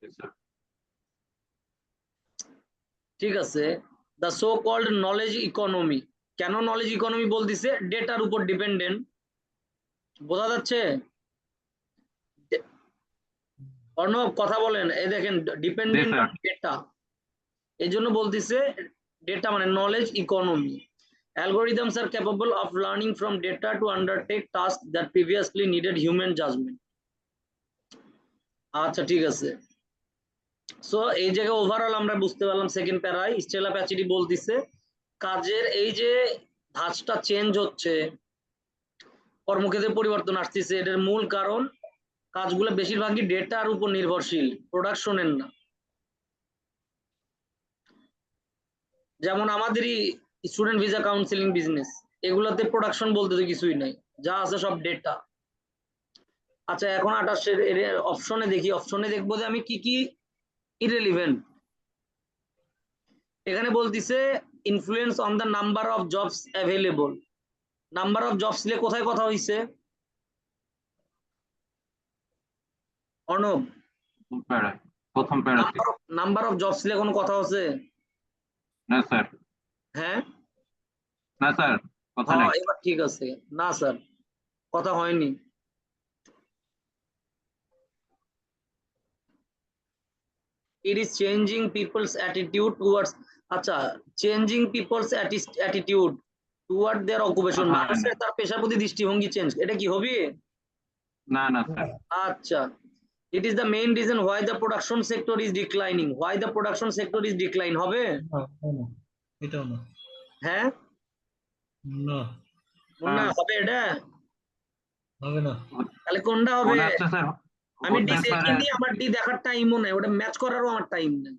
Yes, sir. ঠিক আছে, the so called knowledge economy. কেন নলেজ ইকোনমি বলতেছে? ডেটার উপর ডিপেন্ডেন্ট। বোঝা যাচ্ছে? অর্ণব কথা বলেন। এই দেখেন, Yes, dependent sir. On data, এই জন্য বলতেছে ডেটা মানে knowledge economy. Algorithms are capable of learning from data to undertake tasks that previously needed human judgment. আচ্ছা ঠিক আছে। সো এই জায়গায় ওভারঅল আমরা বুঝতে পারলাম সেকেন্ড প্যারায় স্টেলা প্যাচিডি বলতিছে কাজের এই যে ধাঁচটা চেঞ্জ হচ্ছে, কর্মক্ষেত্রে পরিবর্তন আসতেছে, এটার মূল কারণ কাজগুলো বেশিরভাগই ডেটার উপর নির্ভরশীল, প্রোডাকশনের না। যেমন আমাদেরই স্টুডেন্ট ভিসা কাউন্সিলিং বিজনেস, এগুলোতে প্রোডাকশন বলতে তো কিছুই নাই, যা আছে সব ডেটা। আচ্ছা এখন 28 অপশনে দেখি, অপশনে দেখবো যে আমি কি কি ইরেলিভেন্ট। এখানে বলতিছে influence on the number of jobs available. Number of jobs নিয়ে কোথায় কথা হইছে অর্ণব? প্রথম প্যারাতে। নাম্বার অফ জবস নিয়ে কোনো কথা হচ্ছে? না স্যার। হ্যাঁ না স্যার, কথা হ্যাঁ নাই। এবার ঠিক আছে। না স্যার, কথা হয়নি। It is changing people's attitude towards, আচ্ছা, changing people's attitude toward their occupation, কথা হয় মানুষের নাই। তার পেশার প্রতি দৃষ্টিভঙ্গি চেঞ্জ, এটা কি হবে? না না স্যার। আচ্ছা, it is the main reason why the production sector is declining. Why the production sector is decline হবে? না, না, এটাও না। হ্যাঁ না, মুন্না, হবে এটা? হবে না। তাহলে কোনটা হবে? মনে হচ্ছে স্যার, আমি ডি হতে পারে। দেখিনি, আমার ডি দেখার টাইমও নাই, ওটা ম্যাচ করারও আমার টাইম নেই।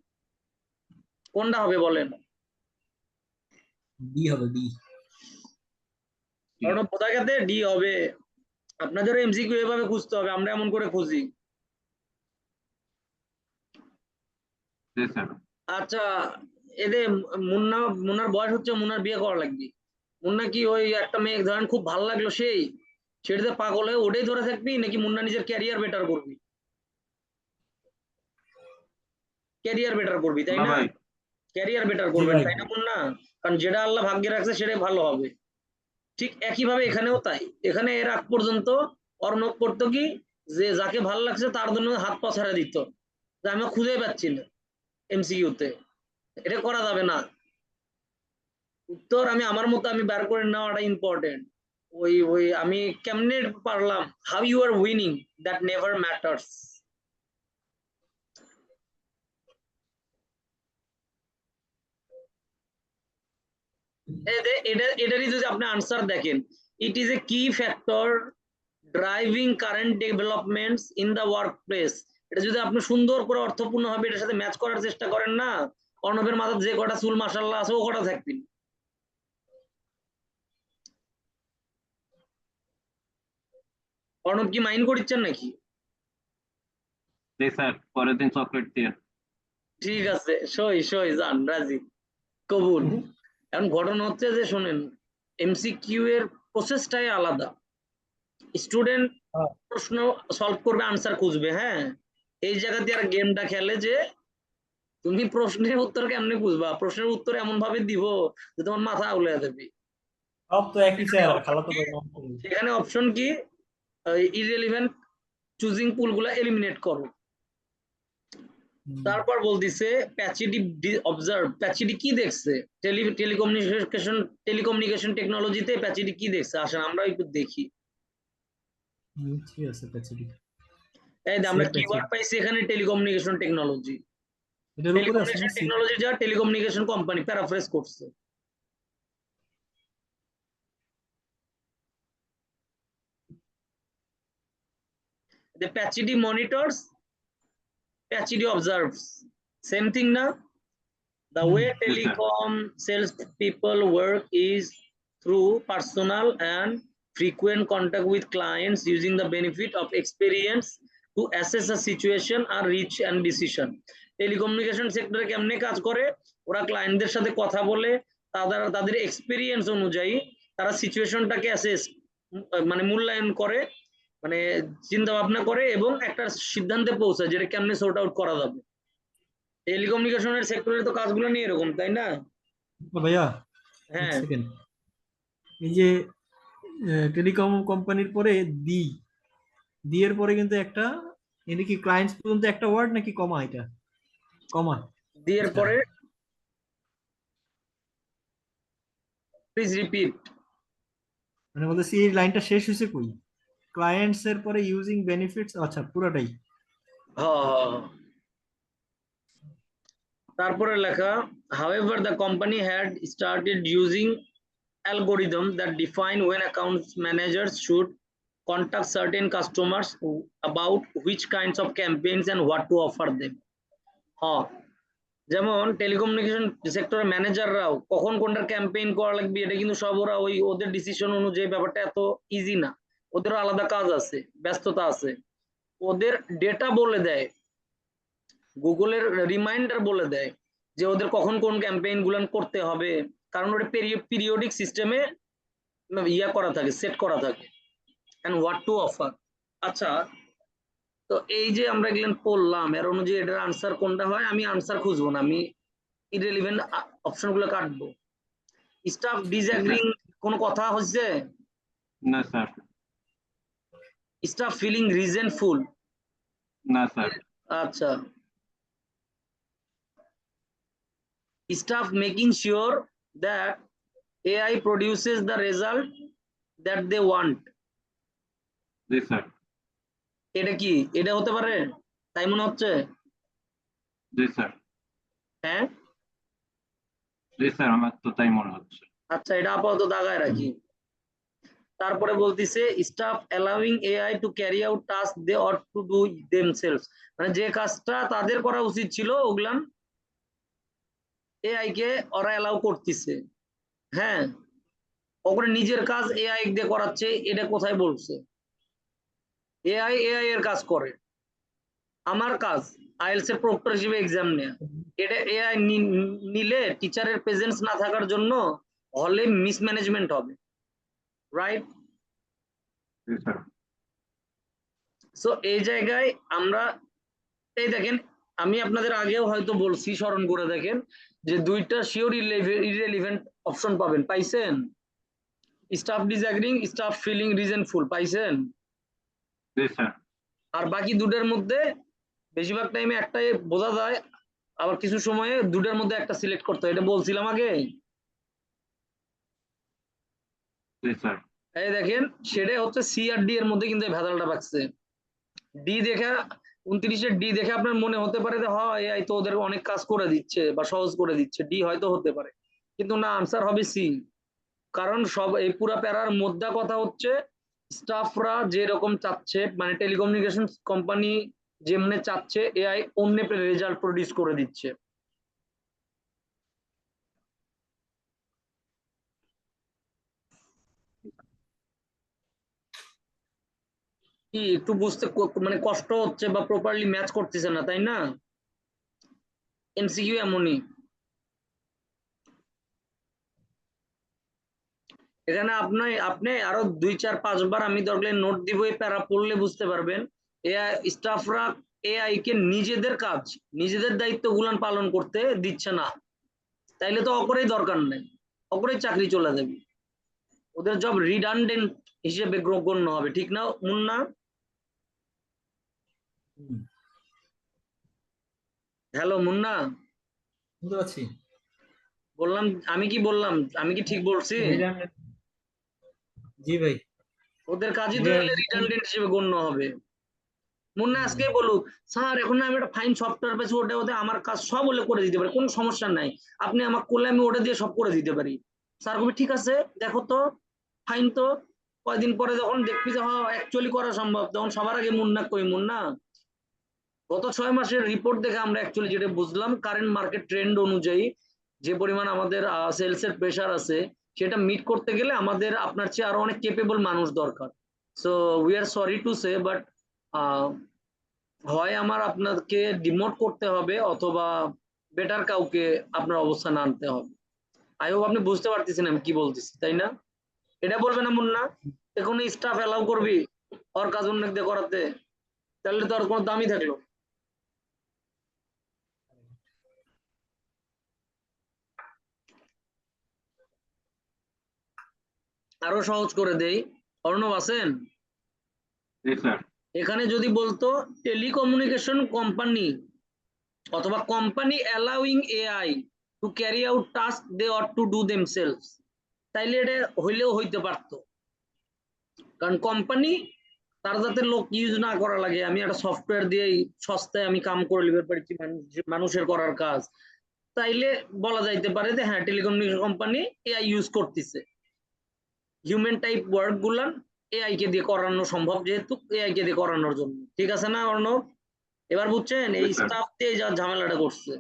কোনটা হবে বলেন? বি হবে, বি। কারণ বোঝা গেছে ডি হবে। আপনাদের এমসিকিউ এভাবে খুঁজতে হবে, আমরা এমন করে খুঁজি। জি স্যার। আচ্ছা, এদের মুন্নার বয়স হচ্ছে, মুন্নার বিয়ে করা লাগবে। মুন্না কি ওই একটা মেয়ে ধরেন খুব ভালো লাগলো, সেটাতে পাগল হয়ে ওটাই ধরে থাকবি, নাকি মুন্না নিজের ক্যারিয়ার বেটার করবি? ক্যারিয়ার বেটার করবি তাই না না? ভাই। ক্যারিয়ার বেটার জি করবেন ভাই। তাই না মুন্না? কারণ যেটা আল্লাহ ভাগ্যে রাখছে সেটাই ভালো হবে। ঠিক একইভাবে এখানেও তাই। এখানে এর আগ পর্যন্ত অর্ণব করতো কি, যে যাকে ভালো লাগছে তার জন্য হাত পা ছাড়া দিত, যে আমি খুঁজে পাচ্ছি না এমসিকিউতে। এটা করা যাবে না। উত্তর আমি আমার মতো আমি বার করে নেওয়াটা ইম্পর্টেন্ট। ওই ওই আমি কেমনে পারলাম, how you are winning, that never matters. এটারই যদি আপনি আনসার দেখেন, it is a key factor driving current developments in the workplace. এটা যদি আপনি সুন্দর করে অর্থপূর্ণ হবে এটার সাথে ম্যাচ করার চেষ্টা করেন না, অর্ণবের মাথার যে কটা চুল মাসাল্লাহ আছে ও কটা থাকবেন। অর্ণব কি মাইন্ড করিচ্ছেন নাকি? জি স্যার, পরের দিন চকলেট দিয়ে। ঠিক আছে, সই সই, যান রাজি, কবুল। এখন ঘটনা হচ্ছে যে শোনেন, এমসিকিউ এর প্রসেসটাই আলাদা। স্টুডেন্ট হ্যাঁ। প্রশ্ন সলভ করবে, আনসার খুঁজবে, হ্যাঁ। এই জায়গাতে আর গেমটা খেলে যে তুমি প্রশ্নের উত্তর কেমনে খুঁজবা, প্রশ্নের উত্তর এমন ভাবে দিব যে তোমার মাথা আউলে যাবে। সব তো একই স্যার, খালাতো ভাই। সেখানে অপশন কি, ইররিলেভেন্ট চুজিং পুল গুলা এলিমিনেট করো। তারপর বলতিছে প্যাচিডি অবজার্ভ, প্যাচিডি কি দেখছে টেলিকমিউনিকেশন টেকনোলজিতে, প্যাচিডি কি দেখছে, আসেন আমরা একটু দেখি। ঠিক আছে, প্যাচিডি। এই যে আমরা কিওয়ার্ড পাইছি এখানে, টেলিকমিউনিকেশন টেকনোলজি। এটার উপরে আছে না টেলিকমিউনিকেশন টেকনোলজি যা টেলিকমিউনিকেশন কোম্পানি প্যারাফ্রেজ করছে। The Pachidi monitors, Pachidi observes. Same thing na? The way Yes, sir. telecom sales people work is through personal and frequent contact with clients using the benefit of experience to assess a situation or reach a decision. Telecommunication সেক্টরে কেমনে কাজ করে, ওরা ক্লায়েন্টদের সাথে কথা বলে তাদের এক্সপিরিয়েন্স অনুযায়ী তারা সিচুয়েশনটাকে অ্যাসেস মানে মূল্যায়ন করে মানে চিন্তা ভাবনা করে এবং একটা সিদ্ধান্তে পৌঁছায় যেটা কেমনে সর্ট আউট করা যাবে। টেলিকমিউনিকেশনের সেক্টরে তো কাজগুলো নিয়ে এরকম, তাই না? ভাইয়া এক হ্যাঁ, সেকেন্ড, এই যে টেলিকম কোম্পানির পরে দি, দি এর পরে কিন্তু একটা, এটা কি ক্লায়েন্টস পর্যন্ত একটা ওয়ার্ড নাকি কমা? এটা কমা দিয়ে এটা, পরে প্লিজ রিপিট। মানে বলতেছি এই লাইনটা শেষ হয়েছে কই? ক্লায়েন্টস এর পরে ইউজিং বেনিফিটস, আচ্ছা পুরাটাই। হ্যাঁ, তারপরে লেখা however the company had started using algorithm that define when account managers should contact certain customers about which kinds of campaigns and what to offer them। হ্যাঁ, যেমন টেলিকমিউনিকেশন সেক্টরের ম্যানেজাররাও কখন কোনটার ক্যাম্পেইন করা লাগবে এটা কিন্তু সব ওরা ওদের ডিসিশন অনুযায়ী, ব্যাপারটা এত ইজি না, ওদেরও আলাদা কাজ আছে, ব্যস্ততা আছে। ওদের ডেটা বলে দেয়, গুগলের রিমাইন্ডার বলে দেয় যে ওদের কখন কোন ক্যাম্পেইন গুলান করতে হবে, কারণ ওটা পিরিয়ডিক সিস্টেমে ইয়া করা থাকে, সেট করা থাকে। And what to offer. আচ্ছা, তো এই যে আমরা এগুলো পড়লাম এর অনুযায়ী এটার আনসার কোনটা হয়, আমি আনসার খুঁজবো না, আমি ইররিলেভেন্ট অপশন গুলো কাটবো। স্টাফ ডিসএগ্রিং কোন কথা হচ্ছে? না স্যার, স্টাফ ফিলিং রিজেন্টফুল? না স্যার, আচ্ছা, staff making sure that AI produces the result that they want? G sir, এটা কি, এটা হতে পারে? তাই মনে হচ্ছে? জি স্যার, হ্যাঁ, জি স্যার, আমার তো তাই মনে হচ্ছে। আচ্ছা, এটা আপাতত দাগায় রাখি। তারপরে বলতিছে staff allowing AI to carry out task they ought to do themselves, মানে যে কাজটা তাদের করা উচিত ছিল ওগুলান এআই কে ওরা অ্যালাউ করতেছে। হ্যাঁ, ওপরে নিজের কাজ এআই দিয়ে করাচ্ছে, এটা কোথায় বলছে? এআই এর কাজ করে, আমার কাজ আইএলস এর প্রক্টর হিসেবে এক্সাম নেয়া, এটা এআই নিলে টিচারের প্রেজেন্স না থাকার জন্য হলে মিসম্যানেজমেন্ট হবে, রাইট? জি স্যার, সো এই জায়গায় আমরা এই দেখেন, আমি আপনাদের আগেও হয়তো বলছি, স্মরণ করে দেখেন যে দুইটা শিওর ইররিলেভেন্ট অপশন পাবেন, পাইছেন? স্টাফ ডিসএগ্রিং, স্টাফ ফিলিং রিজনফুল, পাইছেন? জি স্যার, আর বাকি দুটোর মধ্যে বেশিরভাগ টাইমে একটাই বোঝা যায়, আবার কিছু সময়ে দুটোর মধ্যে একটা সিলেক্ট করতে হয়, এটা বলছিলাম আগে। জি স্যার, এই দেখেন, সেটাই হচ্ছে সি আর ডি এর মধ্যে কিন্তু এই ভেজালটা পাচ্ছে। ডি দেখা 29-এর ডি দেখে আপনার মনে হতে পারে যে হয় এআই তো ওদের অনেক কাজ করে দিচ্ছে বা সহজ করে দিচ্ছে, ডি হয়তো হতে পারে, কিন্তু না, আনসার হবে সি। কারণ সব এই পুরা প্যারার মধ্যে কথা হচ্ছে স্টাফরা যেরকম চাচ্ছে, মানে টেলিকমিউনিকেশন কোম্পানি যেমনে চাচ্ছে এআই অমনি রেজাল্ট প্রডিউস করে দিচ্ছে। কি একটু বুঝতে মানে কষ্ট হচ্ছে বা প্রপারলি ম্যাচ করতেছে না, তাই না? এমসিকিউ এমনই। এখানে আপনি আরো 2-4-5 বার আমি দরকার নোট দিব, এই প্যারা পড়লে বুঝতে পারবেন এআই স্টাফরা এআই কে নিজেদের কাজ, নিজেদের দায়িত্ব গুলান পালন করতে দিচ্ছে না, তাইলে তো অকরেই দরকার নেই, অকরেই চাকরি চলে যাবে, ওদের জব রিডান্ডেন্ট হিসেবে গণ্য হবে, ঠিক না মুন্না? হ্যালো মুন্না, বুঝতে পারছি। বললাম, আমি কি বললাম, আমি কি ঠিক বলছি? জি ভাই, ওদের কাজই তো রিডান্ডেন্ট হিসেবে গণ্য হবে। মুন্না আজকে বলুক স্যার এখন আমি একটা ফাইন সফটওয়্যার পেয়েছি, ওটা ওটা আমার কাজ সব হলে করে দিতে পারি, কোনো সমস্যা নাই, আপনি আমাকে করলে আমি ওটা দিয়ে সব করে দিতে পারি। স্যার বলবে ঠিক আছে দেখো তো ফাইন, তো কয়দিন পরে যখন দেখবি যে হ্যাঁ অ্যাকচুয়ালি করা সম্ভব, তখন সবার আগে মুন্না কই, মুন্না গত 6 মাসের রিপোর্ট দেখে আমরা অ্যাকচুয়ালি যেটা বুঝলাম কারেন্ট মার্কেট ট্রেন্ড অনুযায়ী যে পরিমাণ আমাদের সেলস এর প্রেশার আছে, সেটা মিট করতে গেলে আমাদের আপনার চেয়ে আরো অনেক কেপেবল মানুষ দরকার। So we are sorry to say, but হয় আমার আপনাকে ডিমোট করতে হবে অথবা বেটার কাউকে আপনার অবস্থানে আনতে হবে। আই হোপ আপনি বুঝতে পারতেছেন আমি কি বলতেছি, তাই না? এটা বলবে না মুন্না, এখন স্টাফ অ্যালাউ করবি? ওর কাজ অন্য দিয়ে করাতে, তাহলে তো আর কোনো দামই থাকলো। আরো সহজ করে দেই, অর্ণব আছেন? জি স্যার। এখানে যদি বলতো টেলিকমিউনিকেশন কোম্পানি অথবা company allowing AI to carry out task they ought to do themselves, তাইলে এটা হইলেও হইতে পারতো। কারণ কোম্পানি তার যাতে লোক ইউজ না করা লাগে, আমি একটা সফটওয়্যার দিয়ে সস্তায় আমি কাম করে নিতে পারছি মানুষের করার কাজ, তাইলে বলা যাইতে পারে যে হ্যাঁ টেলিকমিউনিকেশন কোম্পানি এআই ইউজ করতেছে। হিউম্যান টাইপ ওয়ার্ক গুলান এআই কে দিয়ে করানো সম্ভব, যেহেতু এআই কে দিয়ে করানোর জন্য। ঠিক আছে না অর্ণব? এবার বুঝছেন এই Yes, sir. স্টাফ দিয়ে যা ঝামেলাটা করছে।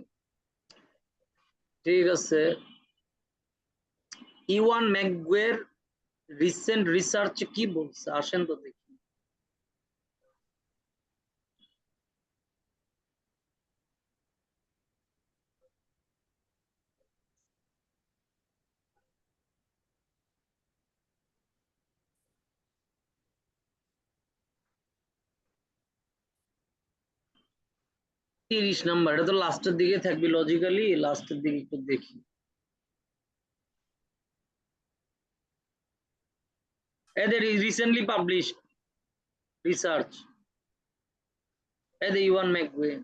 ঠিক আছে, ইওয়ান ম্যাকগুয়ের রিসেন্ট রিসার্চ কি বলছে আসেন তো দেখি। তিরিশ নাম্বার, এটা তো লাস্টের দিকে থাকবে, লজিক্যালি লাস্টের দিকে একটু দেখি। এদের রিসেন্টলি পাবলিশ রিসার্চ, এদের ইওয়ান ম্যাকগুয়ে।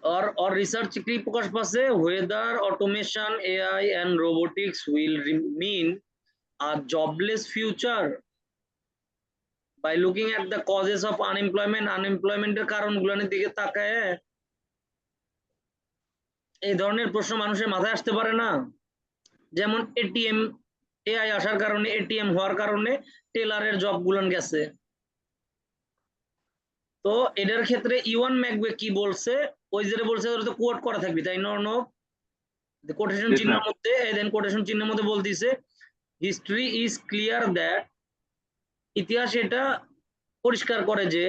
और रिसर्च की प्रकाश पासे whether automation AI and robotics will mean a jobless future by looking at the causes of unemployment এর কারণগুলোর দিকে তাকায় এই ধরনের প্রশ্ন মানুষের মাথায় আসতে পারে না। যেমন এটিএম এআই আসার কারণে, এটিএম হওয়ার কারণে টেলারের জব গুলান গেছে। তো এটার ক্ষেত্রে ইওয়ান ম্যাকগুয়ে কি বলছে, ওই যে বলছে ওটা তো কোট করা থাকবে তাই না অর্ণব? কোটেশন Yes, চিহ্নের sir. মধ্যে, দেন কোটেশন চিহ্নের মধ্যে বলতিছে হিস্ট্রি ইজ ক্লিয়ার দ্যাট, ইতিহাস এটা পরিষ্কার করে যে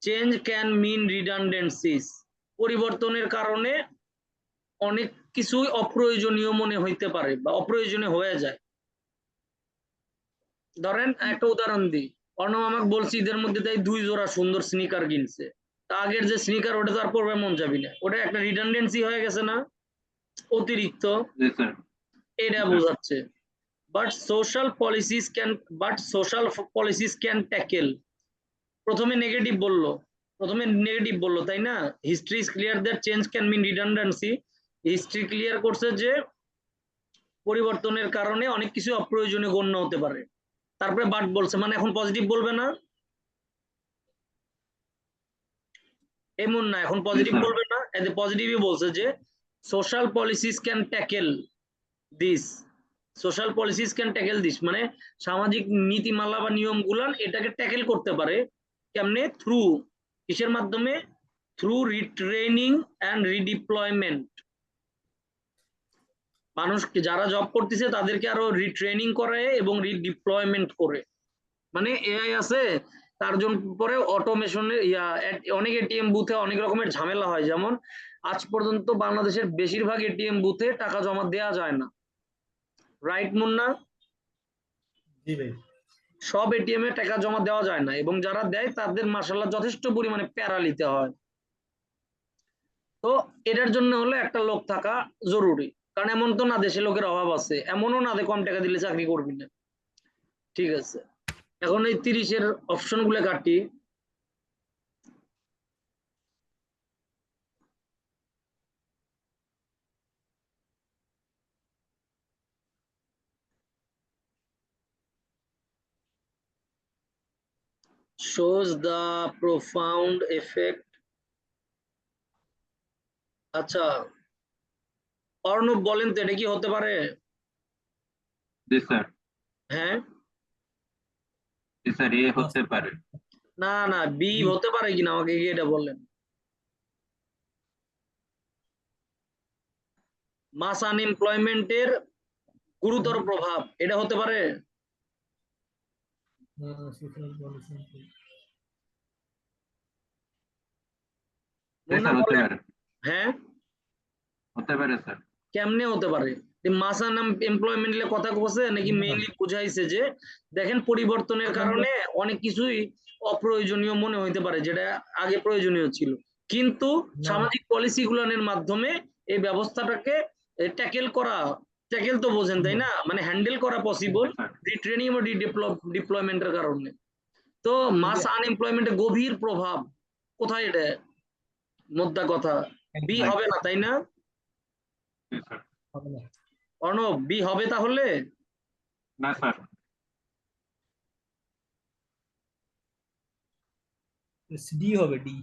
চেঞ্জ ক্যান মিন রিডান্ডেন্সিস, পরিবর্তনের কারণে অনেক কিছুই অপ্রয়োজনীয় মনে হইতে পারে বা অপ্রয়োজনীয় হয়ে যায়। ধরেন একটা উদাহরণ দিই, অর্ণব আমাকে বলছি ঈদের মধ্যে তাই 2 জোড়া সুন্দর স্নিকার কিনছে, তা আগের যে স্নিকার ওটা তো আর পরবে মন যাবি না, ওটা একটা রিডান্ডেন্সি হয়ে গেছে না, অতিরিক্ত, Yes, sir. এটা Yes, sir. বোঝাচ্ছে। But social policies can, but social policies can tackle, প্রথমে নেগেটিভ বললো, তাই না? History is clear that change can mean redundancy, history clear করছে যে পরিবর্তনের কারণে অনেক কিছু অপ্রয়োজনীয় গণ্য হতে পারে। তারপরে বাট বলছে, মানে এখন পজিটিভ বলবে না, এমন না এখন পজিটিভ sir. বলবে না, এতে পজিটিভই বলছে যে social policies can tackle this, social policies can tackle this, মানে সামাজিক নীতিমালা বা নিয়ম গুলান এটাকে ট্যাকেল করতে পারে। কেমনে? থ্রু, কিসের মাধ্যমে? থ্রু রিট্রেনিং অ্যান্ড রিডিপ্লয়মেন্ট, মানুষকে যারা জব করতেছে তাদেরকে আরো রিট্রেনিং করে এবং রিডিপ্লয়মেন্ট করে। মানে এআই আছে তার জন্য পরে অটোমেশনের অনেক এটিএম বুথে অনেক রকমের ঝামেলা হয়, যেমন আজ পর্যন্ত বাংলাদেশের বেশিরভাগ এটিএম বুথে টাকা জমা দেওয়া যায় না, রাইট মুন্না? জি ভাই। সব এটিএম এ টাকা জমা দেওয়া যায় না, এবং যারা দেয় তাদের মাসাল্লাহ যথেষ্ট পরিমাণে প্যারা নিতে হয়। তো এটার জন্য হলে একটা লোক থাকা জরুরি, কারণ এমন তো না দেশে লোকের অভাব আছে, এমনও না যে কম টাকা দিলে চাকরি করবি না। ঠিক আছে, এখন এই 30-এর অপশন গুলো কাটি। shows the profound effect। আচ্ছা অর্ণব বলেন তো এটা কি হতে পারে? Yes, sir. হ্যাঁ Yes, sir. এ হতে পারে। না না, বি বি। হতে পারে কিনা আমাকে কি এটা বললেন। মাস আনএমপ্লয়মেন্টের গুরুতর প্রভাব, এটা হতে পারে। Social policy. Yes, Munna sir. হতে বলেন। পারে। হ্যাঁ হতে পারে স্যার। কেমনে হতে পারে? মাস এমপ্লয়মেন্ট কথা বলছে নাকি মেইনলি বুঝাইছে যে দেখেন পরিবর্তনের কারণে অনেক কিছুই অপ্রয়োজনীয় মনে হইতে পারে যেটা আগে প্রয়োজনীয় ছিল, কিন্তু সামাজিক পলিসি গুলানের মাধ্যমে এই ব্যবস্থাটাকে ট্যাকেল তো বোঝেন তাই না, মানে হ্যান্ডেল করা পসিবল রিট্রেনিং ও ডিপ্লয়মেন্টের কারণে। তো মাস আনএমপ্লয়মেন্টের গভীর প্রভাব কোথায়, এটা মোদ্দা কথা বি হবে না তাই না? জি স্যার। হবে না। অর্ণব বি হবে তাহলে? না স্যার। ডি হবে, ডি।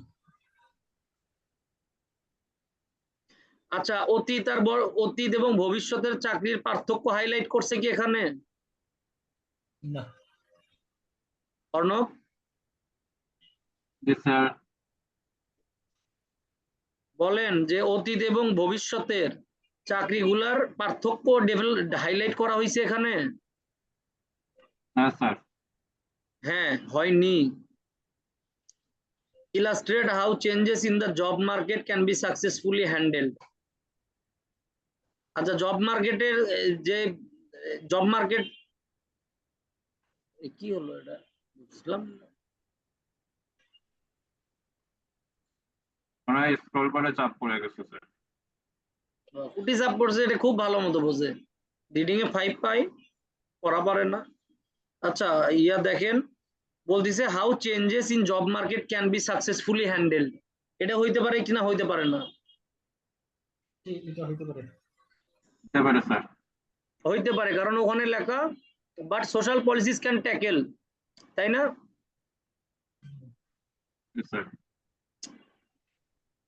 আচ্ছা, অতীত এবং ভবিষ্যতের চাকরির পার্থক্য হাইলাইট করছে কি এখানে না। অর্ণব? জি স্যার। বলেন যে অতীত এবং ভবিষ্যতের চাকরিগুলার পার্থক্য হাইলাইট করা হয়েছে এখানে? হ্যাঁ স্যার। হ্যাঁ, হয়নি। Illustrate how changes in the job market can be successfully handled. আচ্ছা, জব মার্কেটের যে জব মার্কেট কি হলো এটা বুঝলাম না। ওরা স্ক্রল বারে চাপ পড়ে গেছে স্যার। কুটি চাপ পড়ছে, এটা খুব ভালো মতো বোঝে, রিডিং এ 5 পাই, পড়া পারে না। আচ্ছা ইয়া দেখেন বলতেছে how changes in job market can be successfully handled, এটা হইতে পারে কিনা হইতে পারে না? এটা হতে পারে। হতে পারে স্যার। হইতে পারে, কারণ ওখানে লেখা but social policies can tackle, তাই না? জি স্যার।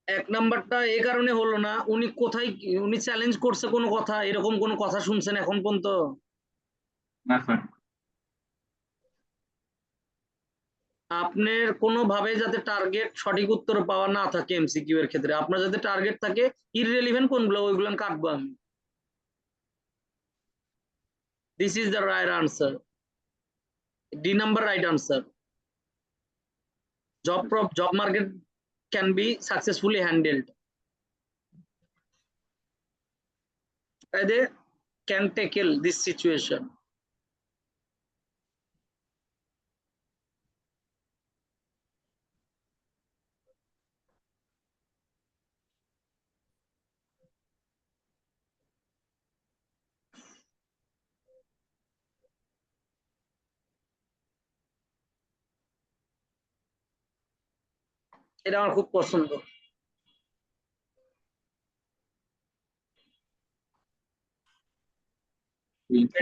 এক নাম্বারটা এই কারণে হলো না, উনি চ্যালেঞ্জ করছে কোনো কথা, এরকম কোনো কথা শুনছেন এখন পর্যন্ত? না স্যার। আপনার কোনোভাবে যাতে টার্গেট সঠিক উত্তর পাওয়া না থাকে এমসিকিউ এর ক্ষেত্রে, আপনার যাতে টার্গেট থাকে ইররিলেভেন্ট কোনগুলো ওইগুলো কাটবো আমি। This is the right answer, D number right answer. Job market can be successfully handled, they can tackle this situation. এটা আমার খুব পছন্দ।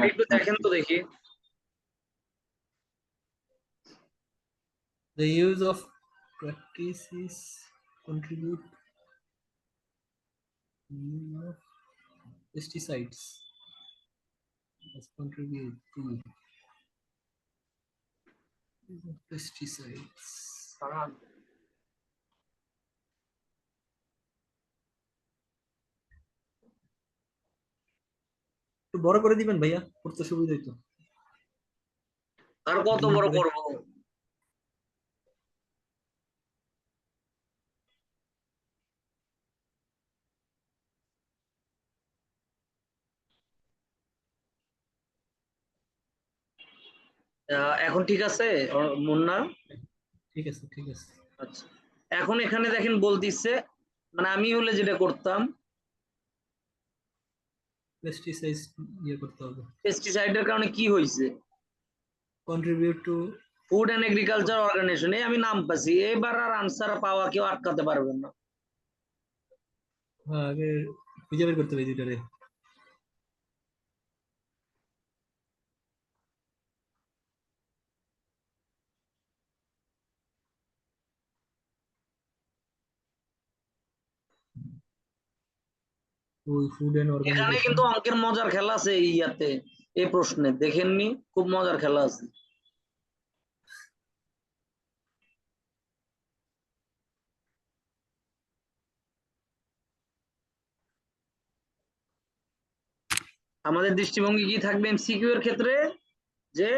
একটু দেখেন তো দেখি। The use of practices contribute of pesticides has contribute to use of pesticides. একটু বড় করে দিবেন ভাইয়া, পড়তে সুবিধা হইতো। আর কত বড় করব? এখন ঠিক আছে মুন্না? ঠিক আছে, ঠিক আছে। আচ্ছা, এখন এখানে দেখেন বলতিছে, মানে আমি হলে যেটা করতাম পেস্টিসাইড ইয়ে করতে হবে। পেস্টিসাইডের কারণে কি হয়েছে, contribute to food and agriculture organisation, এই আমি নাম পাচ্ছি, এবার আর আনসার পাওয়া কেউ আটকাতে পারবেন না। হ্যাঁ, আগে খুঁজে বের করতে হবে দুইটারে। ওই ফুড এন্ড এখানে অর্গানাইজেশন। কিন্তু অঙ্কের মজার খেলা আছে এই ইয়াতে, এই প্রশ্নে দেখেননি, খুব মজার খেলা আছে। আমাদের দৃষ্টিভঙ্গি কি থাকবে এমসিকিউ এর ক্ষেত্রে, যে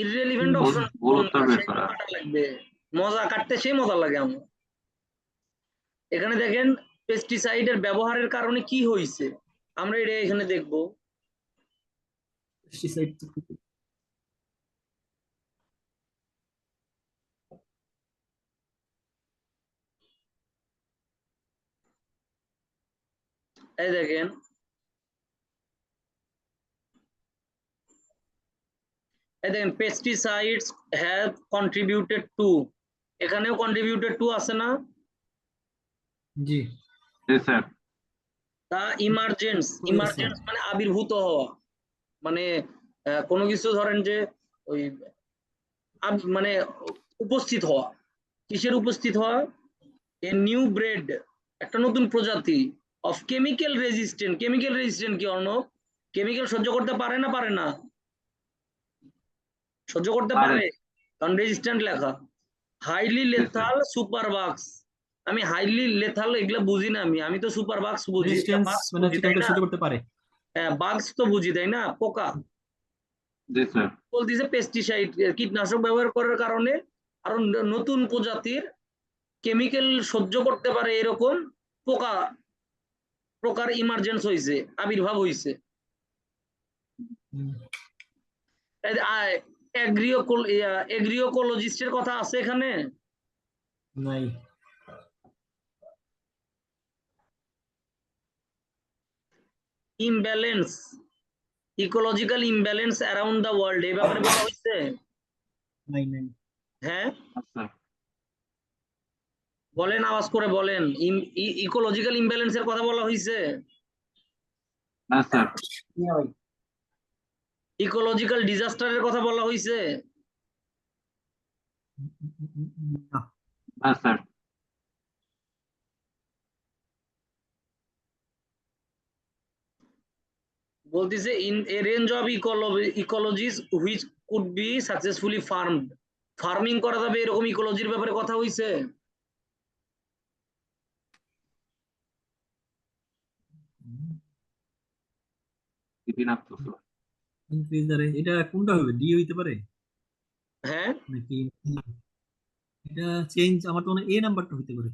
ইররিলেভেন্ট অপশন কোনটা সেটা কাটা লাগবে, মজা কাটতে সেই মজা লাগে আমার। এখানে দেখেন পেস্টিসাইডের ব্যবহারের কারণে কি হয়েছে, আমরা এটা এখানে দেখব। পেস্টিসাইড এই দেখেন পেস্টিসাইডস হ্যাভ কন্ট্রিবিউটেড টু, এখানেও কন্ট্রিবিউটেড টু আছে না? জি জি স্যার। তা ইমার্জেন্স মানে আবির্ভূত হওয়া, মানে কোনো কিছু ধরেন যে ওই মানে উপস্থিত হওয়া, কিসের উপস্থিত হওয়া? এ নিউ ব্রেড, একটা নতুন প্রজাতি of chemical resistant. Chemical resistant কি অর্ণব? কেমিক্যাল সহ্য করতে পারে না পারে না? সহ্য করতে পারে। পারে, কারণ রেজিস্ট্যান্ট লেখা। হাইলি লেথাল সুপার বাক্স, আমি হাইলি লেথাল এগুলা বুঝি না, আমি তো সুপার বাক্স বুঝি, রেজিস্ট্যান্স বাক্স মানে বুঝি হচ্ছে তাই কেমিক্যাল না? সহ্য করতে পারে। হ্যাঁ বাক্স তো বুঝি তাই না, পোকা। জি স্যার। বলতেছে পেস্টিসাইড কীটনাশক ব্যবহার করার কারণে আরো নতুন প্রজাতির কেমিক্যাল সহ্য করতে পারে এরকম পোকা প্রকার ইমার্জেন্স হয়েছে, আবির্ভাব হয়েছে। এগ্রিওকোলজিস্টের কথা আছে এখানে? নাই। Imbalance, ecological imbalance around the world, এই ব্যাপারে বলা হয়েছে? নাই নাই হ্যাঁ স্যার। বলেন, আওয়াজ করে বলেন, ইকোলজিক্যাল ইমব্যালেন্সের কথা বলা হয়েছে? না স্যার। ইকোলজিক্যাল ডিজাস্টারের কথা বলা হয়েছে? না। না স্যার। বলতেছে in a range of ecologies which could be successfully farmed, farming করা যাবে এরকম ইকোলজির ব্যাপারে কথা হইছে? ইনক্রিজারে এটা কোনটা হবে? ডি হইতে পারে হ্যাঁ নাকি? এটা চেঞ্জ, আমার তো মনে হয় এ নাম্বারটা হইতে পারে,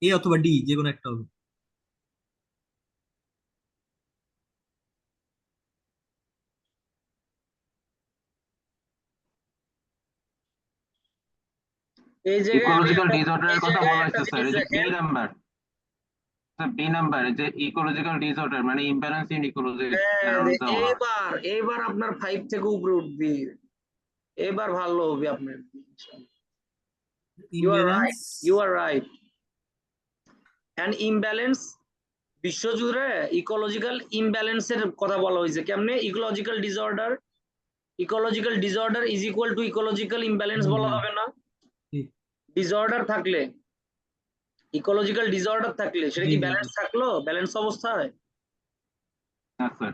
এ অথবা ডি যে কোনো একটা হবে। এই জায়গায় আমি ইকোলজিক্যাল একটা, ডিসঅর্ডারের এই কথা জায়গায় বলা একটা হয়েছে স্যার, জিনিস এই যে বি দেখেন, নাম্বার। স্যার বি নাম্বার, যে ইকোলজিক্যাল ডিসঅর্ডার মানে imbalance in ecology around the world. এইবার আপনার 5 থেকে উপরে উঠবি, এবার ভালো হবে আপনার। You are imbalance. Right, you are right. And imbalance, বিশ্বজুড়ে ইকোলজিক্যাল ইমব্যালেন্সের কথা বলা হয়েছে কেমনে? Ecological disorder is equal to ecological imbalance বলা হবে না? ডিসঅর্ডার থাকলে, ইকোলজিক্যাল ডিসঅর্ডার থাকলে সেটা জি কি জি ব্যালেন্স থাকলো? ব্যালেন্স অবস্থায়? না স্যার।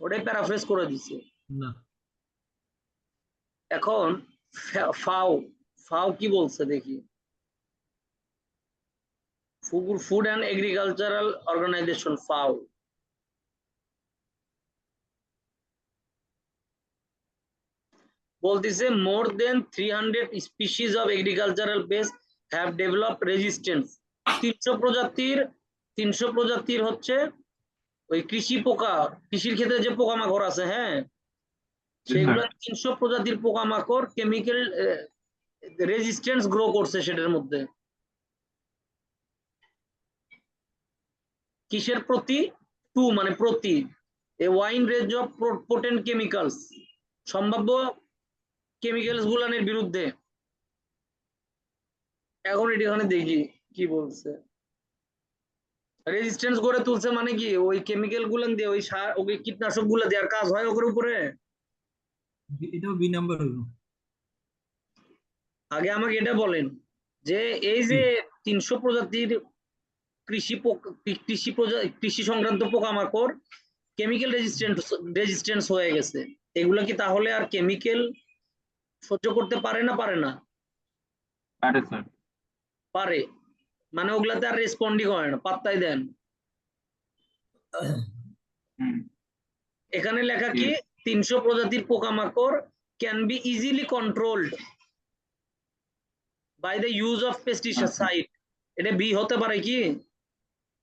ওটাই প্যারাফ্রেজ করে দিছে। না। এখন ফাও, ফাও কি বলছে দেখি। Food and agricultural organisation, FAO. বলতেছে more than 300 species of agricultural pest have developed resistance. 300 প্রজাতির হচ্ছে ওই কৃষি পোকা, কৃষির ক্ষেত্রে যে পোকামাকড় আছে, হ্যাঁ সেগুলো 300 প্রজাতির পোকামাকড় কেমিক্যাল রেজিস্ট্যান্স গ্রো করছে সেটার মধ্যে। কিসের প্রতি? টু মানে প্রতি, a wide range of potent chemicals, সম্ভাব্য কেমিক্যালস গুলানের বিরুদ্ধে। এখন এখানে দেখি কি বলছে। রেজিস্ট্যান্স গড়ে তুলছে মানে কি ওই কেমিক্যাল গুলান দিয়ে, ওই সার ওই কীটনাশক গুলা দেওয়ার কাজ হয় ওর উপরে? এটাও বি নাম্বার হইলো। আগে আমাকে এটা বলেন যে এই যে 300 প্রজাতির কৃষি সংক্রান্ত পোকামাকড় কেমিক্যাল রেজিস্ট্যান্স হয়ে গেছে, এগুলা কি তাহলে আর কেমিক্যাল সহ্য করতে পারে না পারে না? পারে স্যার। পারে, মানে ওগুলাতে আর রেসপন্ডই করে না, পাত্তাই দেন। এখানে লেখা কি 300 প্রজাতির পোকামাকড় can be easily controlled by the use of pesticide, এটা বি হতে পারে কি?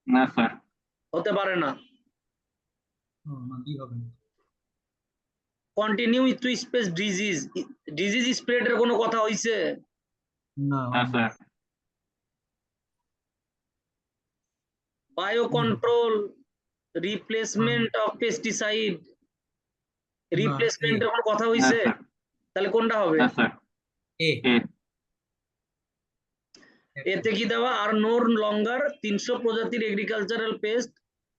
না স্যার। হতে পারে না। না, বি হবে না। কন্টিনিউ টু স্পেস ডিজিজ স্প্রেডের কোনো কথা হইছে? না না sir. Bio control, replacement of pesticide, রিপ্লেসমেন্টের কোনো কথা না হইছে? স্যার। তাহলে কোনটা হবে? না স্যার। এ এ। এতে কি দেওয়া? আর নো লঙ্গার 300 প্রজাতির agricultural pest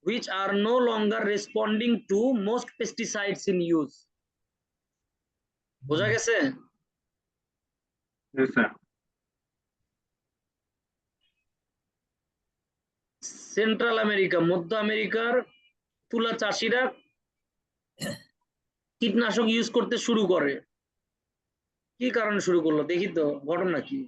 which are no longer responding to most pesticides in use. বোঝা গেছে? জি স্যার। সেন্ট্রাল আমেরিকা, মধ্য আমেরিকার তুলা চাষিরা কীটনাশক ইউজ করতে শুরু করে, কি কারণে শুরু করলো দেখি তো, ঘটনা কি?